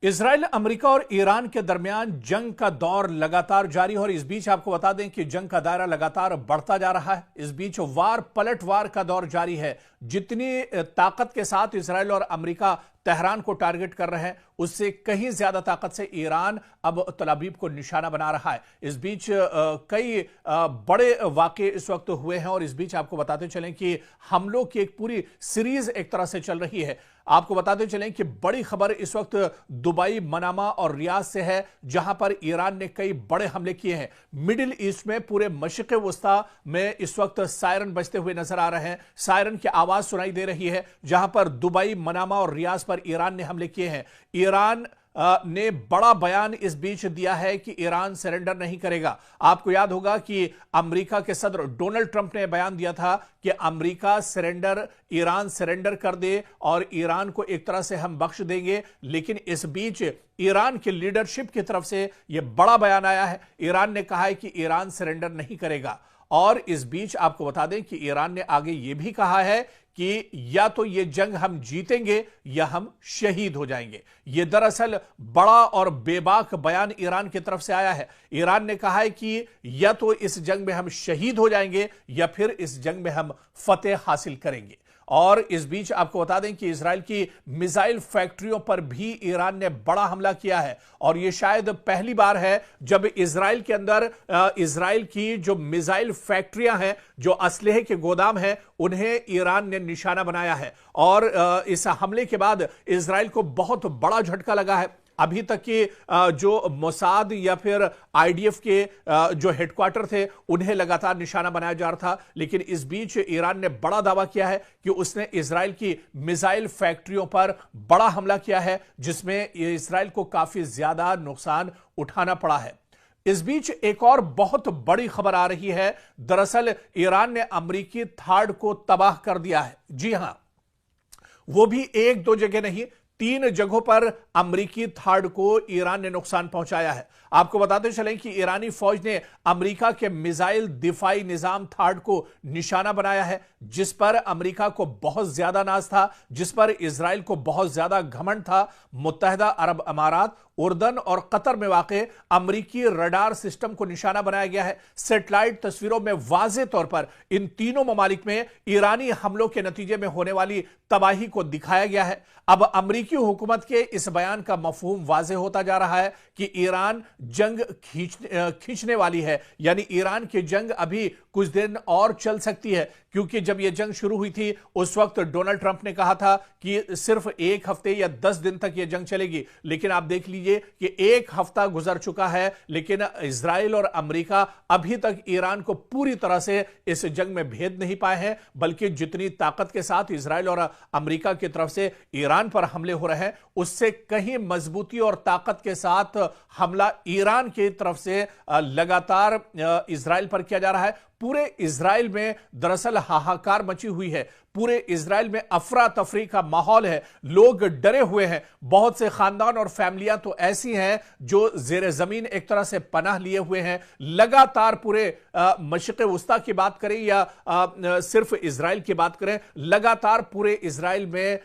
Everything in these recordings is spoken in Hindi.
इजराइल, अमेरिका और ईरान के दरमियान जंग का दौर लगातार जारी है और इस बीच आपको बता दें कि जंग का दायरा लगातार बढ़ता जा रहा है। इस बीच वार पलटवार का दौर जारी है। जितनी ताकत के साथ इजराइल और अमेरिका तेहरान को टारगेट कर रहे हैं, उससे कहीं ज्यादा ताकत से ईरान अब तल अवीव को निशाना बना रहा है। इस बीच कई बड़े वाक़े इस वक्त हुए हैं और इस बीच आपको बताते चलें कि हमलों की एक पूरी सीरीज एक तरह से चल रही है। आपको बताते चलें कि बड़ी खबर इस वक्त दुबई, मनामा और रियाद से है, जहां पर ईरान ने कई बड़े हमले किए हैं। मिडिल ईस्ट में पूरे मशरिक़ वस्ता में इस वक्त सायरन बजते हुए नजर आ रहे हैं। सायरन की आवाज सुनाई दे रही है, जहां पर दुबई, मनामा और रियाद पर ईरान ने हमले किए हैं। ईरान ने बड़ा बयान इस बीच दिया है कि ईरान सरेंडर नहीं करेगा। आपको याद होगा कि अमेरिका के सदर डोनाल्ड ट्रंप ने बयान दिया था कि अमेरिका सरेंडर, ईरान सरेंडर कर दे और ईरान को एक तरह से हम बख्श देंगे। लेकिन इस बीच ईरान की लीडरशिप की तरफ से यह बड़ा बयान आया है। ईरान ने कहा है कि ईरान सरेंडर नहीं करेगा। और इस बीच आपको बता दें कि ईरान ने आगे यह भी कहा है कि या तो ये जंग हम जीतेंगे या हम शहीद हो जाएंगे। यह दरअसल बड़ा और बेबाक बयान ईरान की तरफ से आया है। ईरान ने कहा है कि या तो इस जंग में हम शहीद हो जाएंगे या फिर इस जंग में हम फतेह हासिल करेंगे। और इस बीच आपको बता दें कि इजराइल की मिसाइल फैक्ट्रियों पर भी ईरान ने बड़ा हमला किया है और यह शायद पहली बार है जब इजराइल के अंदर इजराइल की जो मिसाइल फैक्ट्रियां हैं, जो असलहे के गोदाम हैं, उन्हें ईरान ने निशाना बनाया है। और इस हमले के बाद इजराइल को बहुत बड़ा झटका लगा है। अभी तक के जो मोसाद या फिर आईडीएफ के जो हेडक्वार्टर थे, उन्हें लगातार निशाना बनाया जा रहा था। लेकिन इस बीच ईरान ने बड़ा दावा किया है कि उसने इजराइल की मिसाइल फैक्ट्रियों पर बड़ा हमला किया है, जिसमें इजराइल को काफी ज्यादा नुकसान उठाना पड़ा है। इस बीच एक और बहुत बड़ी खबर आ रही है। दरअसल ईरान ने अमेरिकी थार्ड को तबाह कर दिया है। जी हां, वो भी एक दो जगह नहीं, 3 जगहों पर अमेरिकी थार्ड को ईरान ने नुकसान पहुंचाया है। आपको बताते चलें कि ईरानी फौज ने अमेरिका के मिसाइल दिफाई निजाम थार्ड को निशाना बनाया है, जिस पर अमेरिका को बहुत ज्यादा नाज था, जिस पर इजराइल को बहुत ज्यादा घमंड था। मुत्तहिदा अरब अमारात, उर्दन और कतर में वाक़ अमेरिकी रडार सिस्टम को निशाना बनाया गया है। सैटेलाइट तस्वीरों में वाज़ेह तौर पर इन तीनों ममालिक में ईरानी हमलों के नतीजे में होने वाली तबाही को दिखाया गया है। अब अमेरिकी हुकूमत के इस बयान का मफहूम वाज़ेह होता जा रहा है कि ईरान जंग खींचने वाली है, यानी ईरान की जंग अभी कुछ दिन और चल सकती है। क्योंकि जब यह जंग शुरू हुई थी, उस वक्त डोनाल्ड ट्रंप ने कहा था कि सिर्फ 1 हफ्ते या 10 दिन तक यह जंग चलेगी। लेकिन आप देख लीजिए कि 1 हफ्ता गुजर चुका है, लेकिन इजराइल और अमेरिका अभी तक ईरान को पूरी तरह से इस जंग में भेद नहीं पाए हैं। बल्कि जितनी ताकत के साथ इजराइल और अमेरिका की तरफ से ईरान पर हमले हो रहे हैं, उससे कहीं मजबूती और ताकत के साथ हमला ईरान की तरफ से लगातार इजराइल पर किया जा रहा है। पूरे इजराइल में दरअसल हाहाकार मची हुई है। पूरे इजराइल में अफरा तफरी का माहौल है। लोग डरे हुए हैं। बहुत से खानदान और फैमिलियां तो ऐसी हैं जो जेर जमीन एक तरह से पनाह लिए हुए हैं। लगातार पूरे मशरिक़ वस्ता की बात करें या सिर्फ इजराइल की बात करें, लगातार पूरे इजराइल में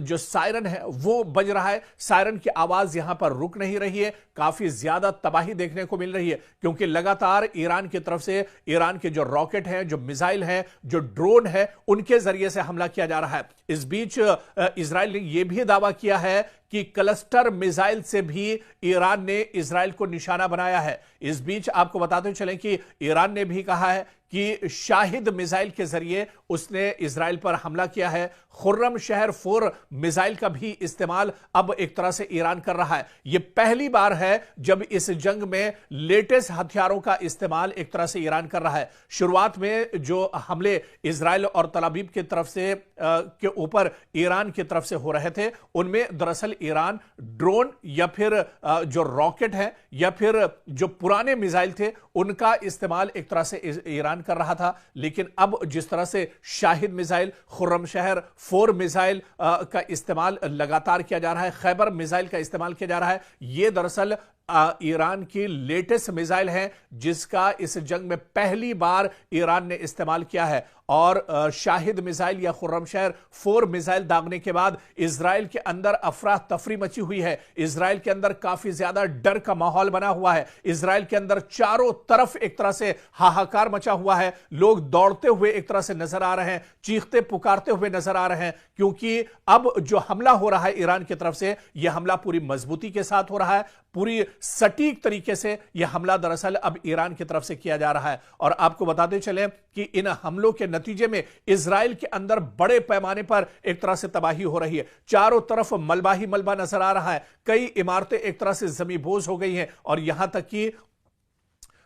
जो सायरन है वो बज रहा है। सायरन की आवाज यहां पर रुक नहीं रही है। काफी ज्यादा तबाही देखने को मिल रही है, क्योंकि लगातार ईरान की तरफ से ईरान के जो रॉकेट हैं, जो मिसाइल हैं, जो ड्रोन है, उनके जरिए से हमला किया जा रहा है। इस बीच इजराइल ने यह भी दावा किया है कि क्लस्टर मिसाइल से भी ईरान ने इजराइल को निशाना बनाया है। इस बीच आपको बताते चलें कि ईरान ने भी कहा है कि शाहिद मिसाइल के जरिए उसने इजराइल पर हमला किया है। खुर्रम शहर 4 मिसाइल का भी इस्तेमाल अब एक तरह से ईरान कर रहा है। यह पहली बार है जब इस जंग में लेटेस्ट हथियारों का इस्तेमाल एक तरह से ईरान कर रहा है। शुरुआत में जो हमले इजराइल और तल अवीव की तरफ से के ऊपर ईरान की तरफ से हो रहे थे, उनमें दरअसल ईरान ड्रोन या फिर जो रॉकेट है या फिर जो पुराने मिसाइल थे, उनका इस्तेमाल एक तरह से ईरान कर रहा था। लेकिन अब जिस तरह से शाहिद मिसाइल, खुर्रम शहर 4 मिसाइल का इस्तेमाल लगातार किया जा रहा है, खैबर मिसाइल का इस्तेमाल किया जा रहा है, यह दरअसल ईरान की लेटेस्ट मिसाइल है जिसका इस जंग में पहली बार ईरान ने इस्तेमाल किया है। और शाहिद मिसाइल या खुर्रमशहर 4 मिसाइल दागने के बाद इजराइल के अंदर अफरा तफरी मची हुई है। इजराइल के अंदर काफी ज्यादा डर का माहौल बना हुआ है। इजराइल के अंदर चारों तरफ एक तरह से हाहाकार मचा हुआ है। लोग दौड़ते हुए एक तरह से नजर आ रहे हैं, चीखते पुकारते हुए नजर आ रहे हैं, क्योंकि अब जो हमला हो रहा है ईरान की तरफ से, यह हमला पूरी मजबूती के साथ हो रहा है, पूरी सटीक तरीके से यह हमला दरअसल अब ईरान की तरफ से किया जा रहा है। और आपको बताते चलें कि इन हमलों के नतीजे में इजराइल के अंदर बड़े पैमाने पर एक तरह से तबाही हो रही है। चारों तरफ मलबा ही मलबा नजर आ रहा है। कई इमारतें एक तरह से जमींबोज हो गई हैं और यहां तक कि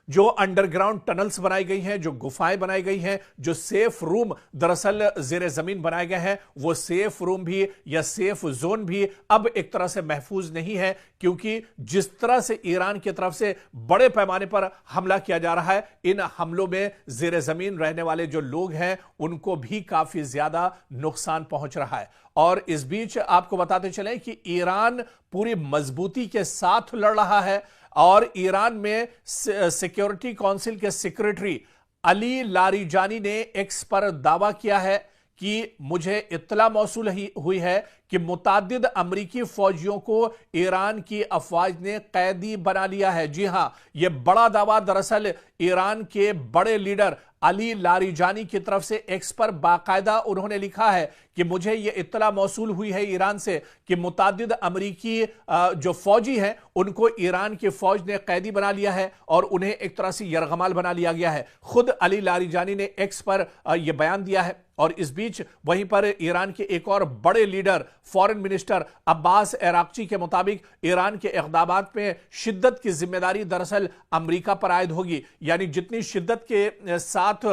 जो अंडरग्राउंड टनल्स बनाई गई हैं, जो गुफाएं बनाई गई हैं, जो सेफ रूम दरअसल जेर जमीन बनाए गए हैं, वो सेफ रूम भी या सेफ जोन भी अब एक तरह से महफूज नहीं है, क्योंकि जिस तरह से ईरान की तरफ से बड़े पैमाने पर हमला किया जा रहा है, इन हमलों में जेर जमीन रहने वाले जो लोग हैं उनको भी काफी ज्यादा नुकसान पहुंच रहा है। और इस बीच आपको बताते चलें कि ईरान पूरी मजबूती के साथ लड़ रहा है और ईरान में सिक्योरिटी काउंसिल के सेक्रेटरी अली लारीजानी ने एक्स पर दावा किया है कि मुझे इत्तला मौसूल हुई है कि मुताद्दिद अमरीकी फौजियों को ईरान की अफवाज ने कैदी बना लिया है। जी हां, यह बड़ा दावा दरअसल ईरान के बड़े लीडर अली लारीजानी की तरफ से एक्स पर बाकायदा उन्होंने लिखा है कि मुझे यह इत्तला मौसूल हुई है ईरान से कि मुताद्दिद अमरीकी जो फौजी हैं उनको ईरान की फौज ने कैदी बना लिया है और उन्हें एक तरह से यरगमाल बना लिया गया है। खुद अली लारीजानी ने एक्स पर यह बयान दिया है। और इस बीच वहीं पर ईरान के एक और बड़े leader foreign minister Abbas Araghchi के मुताबिक ईरान के इक़दामात में शिद्दत की जिम्मेदारी दरअसल अमेरिका पर आयद होगी। यानी जितनी शिद्दत के साथ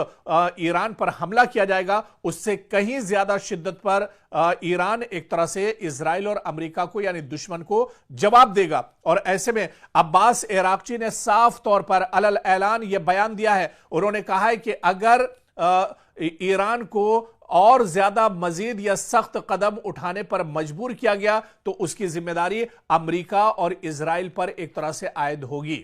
ईरान पर हमला किया जाएगा उससे कहीं ज्यादा शिद्दत पर ईरान एक तरह से इजराइल और अमेरिका को यानी दुश्मन को जवाब देगा। और ऐसे में अब्बास अराक्ची ने साफ तौर पर अलल ऐलान यह बयान दिया है। उन्होंने कहा है कि अगर ईरान को और ज्यादा मजीद या सख्त कदम उठाने पर मजबूर किया गया तो उसकी जिम्मेदारी अमेरिका और इजराइल पर एक तरह से आयद होगी।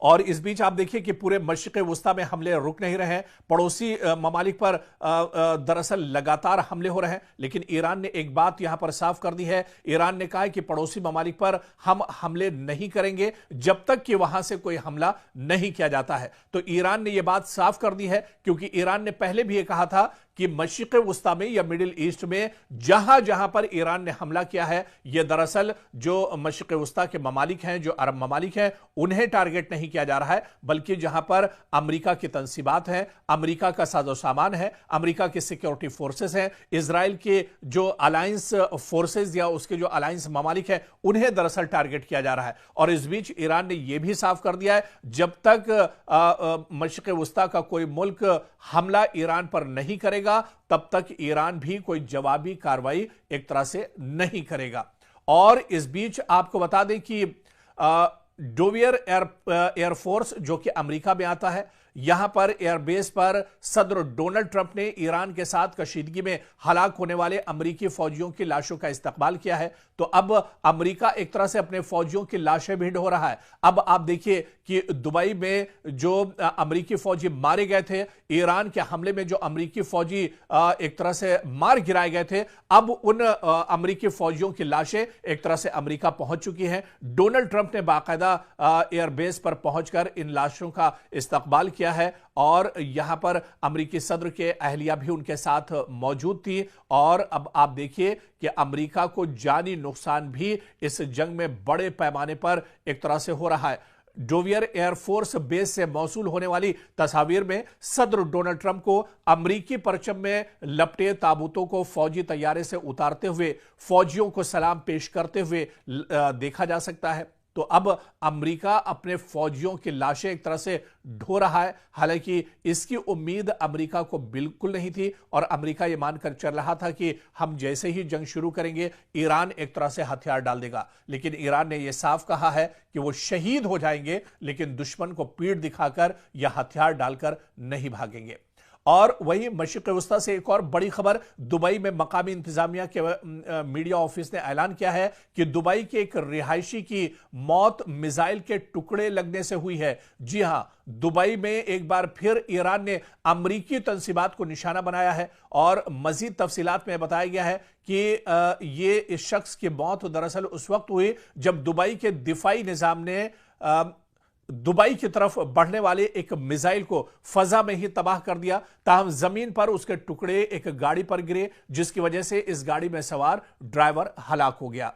और इस बीच आप देखिए कि पूरे मशरिक़ वुस्ता में हमले रुक नहीं रहे हैं। पड़ोसी ममालिक पर दरअसल लगातार हमले हो रहे हैं, लेकिन ईरान ने एक बात यहां पर साफ कर दी है। ईरान ने कहा है कि पड़ोसी ममालिक पर हम हमले नहीं करेंगे जब तक कि वहां से कोई हमला नहीं किया जाता है। तो ईरान ने यह बात साफ कर दी है, क्योंकि ईरान ने पहले भी यह कहा था कि मशरिक़ वुस्ता में या मिडिल ईस्ट में जहां जहां पर ईरान ने हमला किया है, यह दरअसल जो मशरिक़ वुस्ता के ममालिक हैं, जो अरब ममालिक हैं, उन्हें टारगेट नहीं किया जा रहा है, बल्कि जहां पर अमेरिका की तंसीबात हैं, अमेरिका का साजो सामान है, अमेरिका की सिक्योरिटी फोर्सेस हैं, इजराइल के जो अलायंस फोर्सेस या उसके जो अलायंस ममालिक हैं, उन्हें दरअसल टारगेट किया जा रहा है। और इस बीच ईरान ने यह भी साफ कर दिया है, जब तक मशरिक़ वुस्ता का कोई मुल्क हमला ईरान पर नहीं करेगा तब तक ईरान भी कोई जवाबी कार्रवाई एक तरह से नहीं करेगा। और इस बीच आपको बता दें कि डोवियर एयरफोर्स जो कि अमेरिका में आता है, यहां पर एयरबेस पर सदर डोनाल्ड ट्रंप ने ईरान के साथ कशीदगी में हलाक होने वाले अमेरिकी फौजियों की लाशों का इस्तकबाल किया है। तो अब अमेरिका एक तरह से अपने फौजियों की लाशें भी ढो रहा है। अब आप देखिए कि दुबई में जो अमेरिकी फौजी मारे गए थे, ईरान के हमले में जो अमेरिकी फौजी एक तरह से मार गिराए गए थे, अब उन अमेरिकी फौजियों की लाशें एक तरह से अमेरिका पहुंच चुकी हैं। डोनाल्ड ट्रंप ने बाकायदा एयरबेस पर पहुंचकर इन लाशों का इस्तकबाल किया है और यहां पर अमेरिकी सदर के अहलिया भी उनके साथ मौजूद थी। और अब आप देखिए कि अमेरिका को जानी नुकसान भी इस जंग में बड़े पैमाने पर एक तरह से हो रहा है। डोवियर एयरफोर्स बेस से मौसूल होने वाली तस्वीर में सदर डोनाल्ड ट्रंप को अमेरिकी परचम में लपटे ताबूतों को फौजी तैयारे से उतारते हुए फौजियों को सलाम पेश करते हुए देखा जा सकता है। तो अब अमेरिका अपने फौजियों की लाशें एक तरह से ढो रहा है। हालांकि इसकी उम्मीद अमेरिका को बिल्कुल नहीं थी और अमेरिका यह मानकर चल रहा था कि हम जैसे ही जंग शुरू करेंगे ईरान एक तरह से हथियार डाल देगा, लेकिन ईरान ने यह साफ कहा है कि वो शहीद हो जाएंगे लेकिन दुश्मन को पीठ दिखाकर या हथियार डालकर नहीं भागेंगे। और वहीं मशरिक़ वस्ता से एक और बड़ी खबर, दुबई में मकामी इंतजामिया के मीडिया ऑफिस ने ऐलान किया है कि दुबई के एक रिहायशी की मौत मिसाइल के टुकड़े लगने से हुई है। जी हां, दुबई में एक बार फिर ईरान ने अमरीकी तंसीबात को निशाना बनाया है और मजीद तफसीलात में बताया गया है कि ये इस शख्स की मौत दरअसल उस वक्त हुई जब दुबई के दिफाई निजाम ने दुबई की तरफ बढ़ने वाले एक मिसाइल को फजा में ही तबाह कर दिया। ताहम जमीन पर उसके टुकड़े एक गाड़ी पर गिरे, जिसकी वजह से इस गाड़ी में सवार ड्राइवर हलाक हो गया।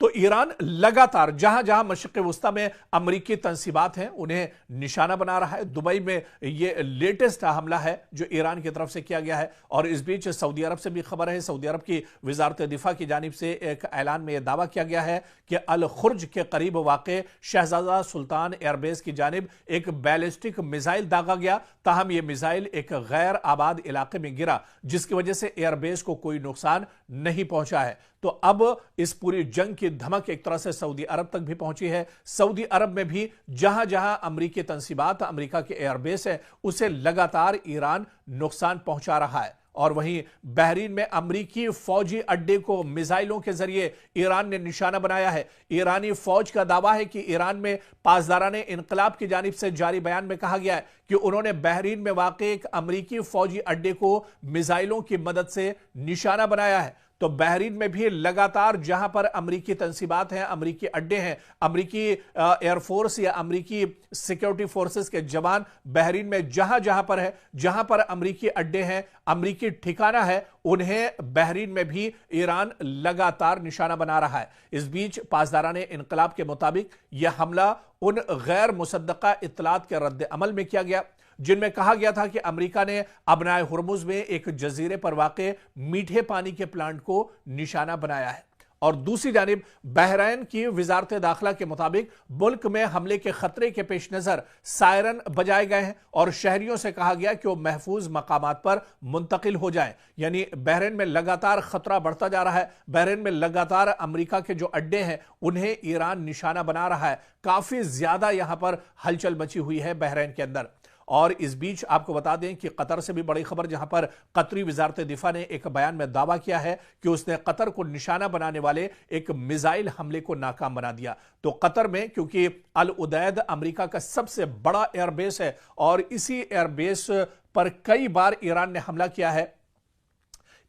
तो ईरान लगातार जहां जहां मशरिक़ वस्ता में अमरीकी तंसीबात हैं उन्हें निशाना बना रहा है। दुबई में यह लेटेस्ट हमला है जो ईरान की तरफ से किया गया है। और इस बीच सऊदी अरब से भी खबर है। सऊदी अरब की वजारत दिफा की जानिब से एक ऐलान में यह दावा किया गया है कि अल खुर्ज के करीब वाक़े शहजादा सुल्तान एयरबेस की जानिब एक बैलिस्टिक मिसाइल दागा गया। ताहम यह मिसाइल एक गैर आबाद इलाके में गिरा, जिसकी वजह से एयरबेस को कोई नुकसान नहीं पहुंचा है। तो अब इस पूरी जंग की धमक एक तरह से सऊदी अरब तक भी पहुंची है। सऊदी अरब में भी जहां जहां अमरीकी तंसीबात, अमरीका के एयरबेस है, उसे लगातार ईरान नुकसान पहुंचा रहा है। और वहीं बहरीन में अमरीकी फौजी अड्डे को मिसाइलों के जरिए ईरान ने निशाना बनाया है। ईरानी फौज का दावा है कि ईरान में पासदाराने इनकलाब की जानिब से जारी बयान में कहा गया है कि उन्होंने बहरीन में वाक़े एक अमरीकी फौजी अड्डे को मिसाइलों की मदद से निशाना बनाया है। तो बहरीन में भी लगातार जहां पर अमरीकी तंसीबात हैं, अमरीकी अड्डे हैं, अमरीकी एयरफोर्स या अमरीकी सिक्योरिटी फोर्सेस के जवान बहरीन में जहां जहां पर है, जहां पर अमरीकी अड्डे हैं, अमरीकी ठिकाना है, उन्हें बहरीन में भी ईरान लगातार निशाना बना रहा है। इस बीच पासदाराने इनकलाब के मुताबिक यह हमला उन गैर मुसद्दका इत्तलात के रद्द अमल में किया गया जिनमें कहा गया था कि अमेरिका ने अबनाए हुर्मुज में एक जजीरे पर वाक़े मीठे पानी के प्लांट को निशाना बनाया है। और दूसरी जानिब बहरीन की वजारत दाखिला के मुताबिक मुल्क में हमले के खतरे के पेश नजर सायरन बजाए गए हैं और शहरियों से कहा गया कि वो महफूज मकामात पर मुंतकिल हो जाएं। यानी बहरीन में लगातार खतरा बढ़ता जा रहा है। बहरीन में लगातार अमेरिका के जो अड्डे हैं उन्हें ईरान निशाना बना रहा है। काफी ज्यादा यहां पर हलचल मची हुई है बहरीन के अंदर। और इस बीच आपको बता दें कि कतर से भी बड़ी खबर, जहां पर कतरी वजारत दिफा ने एक बयान में दावा किया है कि उसने कतर को निशाना बनाने वाले एक मिसाइल हमले को नाकाम बना दिया। तो कतर में, क्योंकि अल उदैद अमेरिका का सबसे बड़ा एयरबेस है और इसी एयरबेस पर कई बार ईरान ने हमला किया है,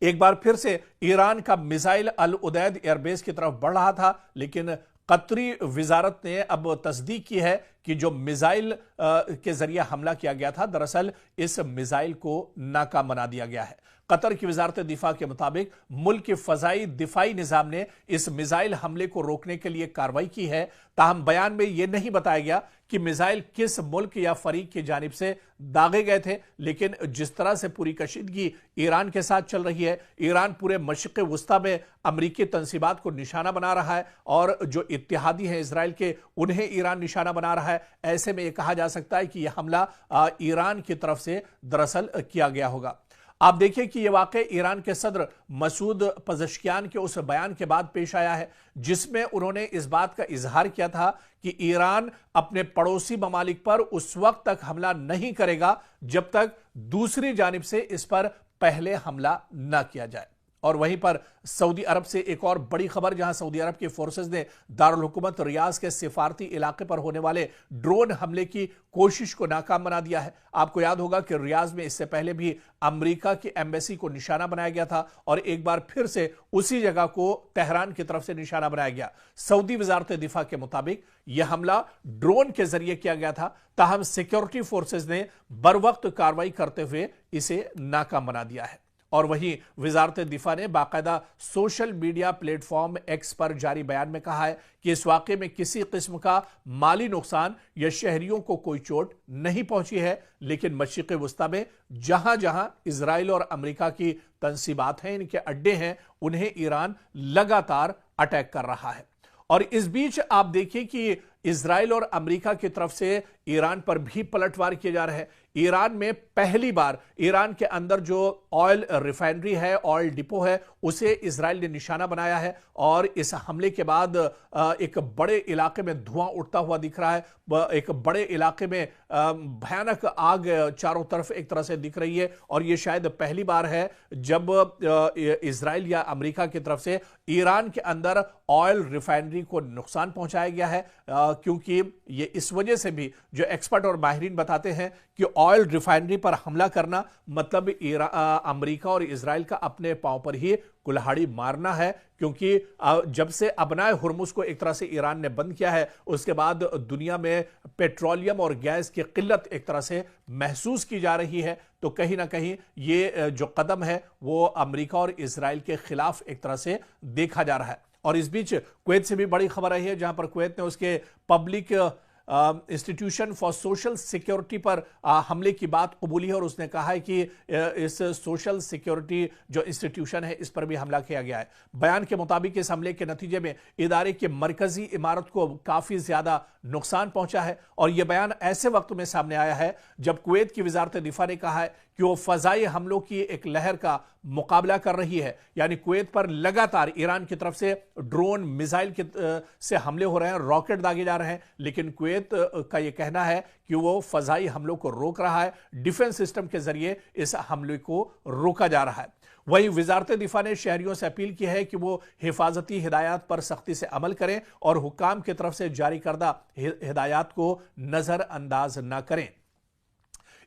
एक बार फिर से ईरान का मिसाइल अल उदैद एयरबेस की तरफ बढ़ रहा था, लेकिन कतरी वजारत ने अब तस्दीक की है कि जो मिसाइल के जरिए हमला किया गया था, दरअसल इस मिसाइल को नाकाम बना दिया गया है। कतर की वजारत दिफा के मुताबिक मुल्क के फजाई दिफाई निजाम ने इस मिसाइल हमले को रोकने के लिए कार्रवाई की है। ताहम बयान में यह नहीं बताया गया कि मिसाइल किस मुल्क या फरीक की जानिब से दागे गए थे, लेकिन जिस तरह से पूरी कशीदगी ईरान के साथ चल रही है, ईरान पूरे मशरिक़ वस्ता में अमरीकी तंसीबात को निशाना बना रहा है और जो इत्तेहादी हैं इसराइल के, उन्हें ईरान निशाना बना रहा है। ऐसे में यह कहा जा सकता है कि यह हमला ईरान की तरफ से दरअसल किया गया होगा। आप देखिए कि यह वाक़े ईरान के सदर मसूद पज़ेश्कियान के उस बयान के बाद पेश आया है जिसमें उन्होंने इस बात का इजहार किया था कि ईरान अपने पड़ोसी ममालिक पर उस वक्त तक हमला नहीं करेगा जब तक दूसरी जानिब से इस पर पहले हमला न किया जाए। और वहीं पर सऊदी अरब से एक और बड़ी खबर, जहां सऊदी अरब की फोर्सेस ने दारुल हुकूमत रियाज के सिफारती इलाके पर होने वाले ड्रोन हमले की कोशिश को नाकाम बना दिया है। आपको याद होगा कि रियाज में इससे पहले भी अमेरिका की एम्बेसी को निशाना बनाया गया था और एक बार फिर से उसी जगह को तेहरान की तरफ से निशाना बनाया गया। सऊदी वजारत दिफा के मुताबिक यह हमला ड्रोन के जरिए किया गया था, ताहम सिक्योरिटी फोर्सेज ने बरवक्त कार्रवाई करते हुए इसे नाकाम बना दिया है। और वहीं वजारत दिफा ने बाकायदा सोशल मीडिया प्लेटफॉर्म एक्स पर जारी बयान में कहा है कि इस वाक़े में किसी किस्म का माली नुकसान या शहरियों को कोई चोट नहीं पहुंची है, लेकिन मशरिक़ वस्ता में जहां जहां इजराइल और अमेरिका की तंसीबात हैं, इनके अड्डे हैं, उन्हें ईरान लगातार अटैक कर रहा है। और इस बीच आप देखिए कि इजराइल और अमेरिका की तरफ से ईरान पर भी पलटवार किए जा रहे हैं। ईरान में पहली बार ईरान के अंदर जो ऑयल रिफाइनरी है, ऑयल डिपो है, उसे इजराइल ने निशाना बनाया है और इस हमले के बाद एक बड़े इलाके में धुआं उठता हुआ दिख रहा है। एक बड़े इलाके में भयानक आग चारों तरफ एक तरह से दिख रही है और यह शायद पहली बार है जब इजराइल या अमेरिका की तरफ से ईरान के अंदर ऑयल रिफाइनरी को नुकसान पहुंचाया गया है, क्योंकि ये इस वजह से भी जो एक्सपर्ट और माहिरीन बताते हैं कि ऑयल रिफाइनरी पर हमला करना मतलब अमेरिका और इजराइल का अपने पांव पर ही कुल्हाड़ी मारना है, क्योंकि जब से अबनाए हुर्मुज को एक तरह से ईरान ने बंद किया है उसके बाद दुनिया में पेट्रोलियम और गैस की किल्लत एक तरह से महसूस की जा रही है। तो कहीं ना कहीं ये जो कदम है वो अमेरिका और इजराइल के खिलाफ एक तरह से देखा जा रहा है। और इस बीच कुवैत से भी बड़ी खबर आई है, जहां पर कुवैत ने उसके public institution for social security पर हमले की बात कबूली है और उसने कहा है कि इस सोशल सिक्योरिटी जो इंस्टीट्यूशन है इस पर भी हमला किया गया है। बयान के मुताबिक इस हमले के नतीजे में इदारे की मरकजी इमारत को काफी ज्यादा नुकसान पहुंचा है और यह बयान ऐसे वक्त में सामने आया है जब कुवैत की वजारत दिफा ने कहा है कि वो फजाई हमलों की एक लहर का मुकाबला कर रही है। यानी कुवैत पर लगातार ईरान की तरफ से ड्रोन मिसाइल से हमले हो रहे हैं, रॉकेट दागे जा रहे हैं, लेकिन कुवैत का यह कहना है कि वो फजाई हमलों को रोक रहा है, डिफेंस सिस्टम के जरिए इस हमले को रोका जा रहा है। वहीं वजारत दिफा ने शहरियों से अपील की है कि वो हिफाजती हिदायत पर सख्ती से अमल करें और हुक्काम की तरफ से जारी करदा हिदायत को नजरअंदाज न करें।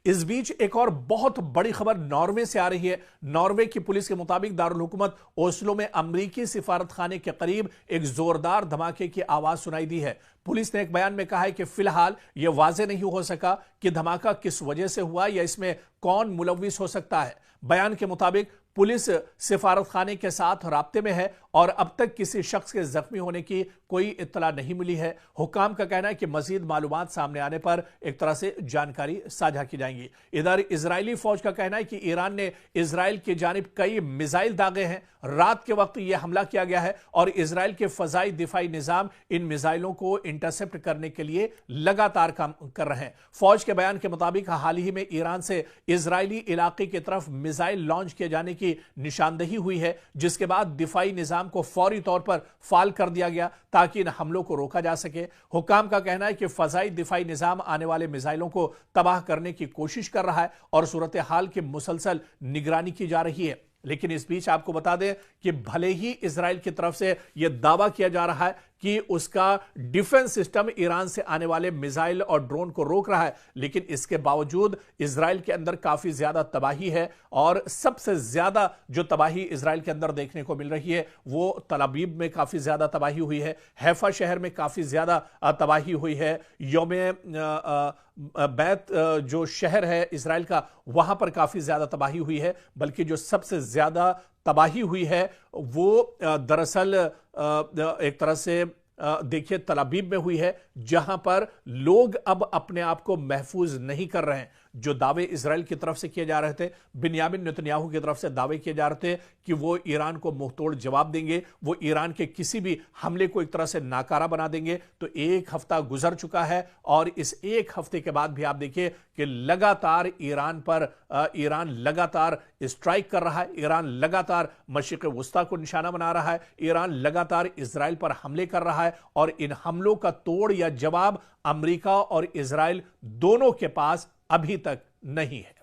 इस बीच एक और बहुत बड़ी खबर नॉर्वे से आ रही है। नॉर्वे की पुलिस के मुताबिक दारुल हुकूमत ओस्लो में अमरीकी सिफारत खाने के करीब एक जोरदार धमाके की आवाज सुनाई दी है। पुलिस ने एक बयान में कहा है कि फिलहाल यह वाजे नहीं हो सका कि धमाका किस वजह से हुआ या इसमें कौन मुलविस हो सकता है। बयान के मुताबिक पुलिस सिफारत खाने के साथ राब्ते में है और अब तक किसी शख्स के जख्मी होने की कोई इत्तला नहीं मिली है। हुक्काम का कहना है कि मजीद मालूमात सामने आने पर एक तरह से जानकारी साझा की जाएंगी। इधर इजरायली फौज का कहना है कि ईरान ने इजराइल की जानिब कई मिसाइल दागे हैं। रात के वक्त यह हमला किया गया है और इजराइल के फजाई दिफाई निजाम इन मिसाइलों को इंटरसेप्ट करने के लिए लगातार काम कर रहे हैं। फौज के बयान के मुताबिक हाल ही में ईरान से इजरायली इलाके की तरफ मिसाइल लॉन्च किए जाने की निशानदेही हुई है, जिसके बाद दिफाई निजाम को फौरी तौर पर फाल कर दिया गया ताकि इन हमलों को रोका जा सके। हुक्काम का कहना है कि फजाई दिफाई निजाम आने वाले मिसाइलों को तबाह करने की कोशिश कर रहा है और सूरत हाल की मुसलसल निगरानी की जा रही है। लेकिन इस बीच आपको बता दें कि भले ही इजराइल की तरफ से यह दावा किया जा रहा है कि उसका डिफेंस सिस्टम ईरान से आने वाले मिसाइल और ड्रोन को रोक रहा है, लेकिन इसके बावजूद इजराइल के अंदर काफी ज्यादा तबाही है और सबसे ज्यादा जो तबाही इजराइल के अंदर देखने को मिल रही है वो तल अबीब में काफी ज्यादा तबाही हुई है, हैफा शहर में काफी ज्यादा तबाही हुई है, यौमे बैत जो शहर है इजराइल का वहां पर काफी ज्यादा तबाही हुई है। बल्कि जो सबसे ज्यादा तबाही हुई है वो दरअसल एक तरह से देखिए तल अबीब में हुई है, जहां पर लोग अब अपने आप को महफूज नहीं कर रहे हैं। जो दावे इजराइल की तरफ से किए जा रहे थे, बिन्यामिन नेतन्याहू की तरफ से दावे किए जा रहे थे कि वो ईरान को मुंहतोड़ जवाब देंगे, वो ईरान के किसी भी हमले को एक तरह से नाकारा बना देंगे, तो एक हफ्ता गुजर चुका है और इस एक हफ्ते के बाद भी आप देखिए कि लगातार ईरान लगातार स्ट्राइक कर रहा है, ईरान लगातार मशरिक़ वुस्ता को निशाना बना रहा है, ईरान लगातार इजराइल पर हमले कर रहा है और इन हमलों का तोड़ या जवाब अमेरिका और इजराइल दोनों के पास अभी तक नहीं है।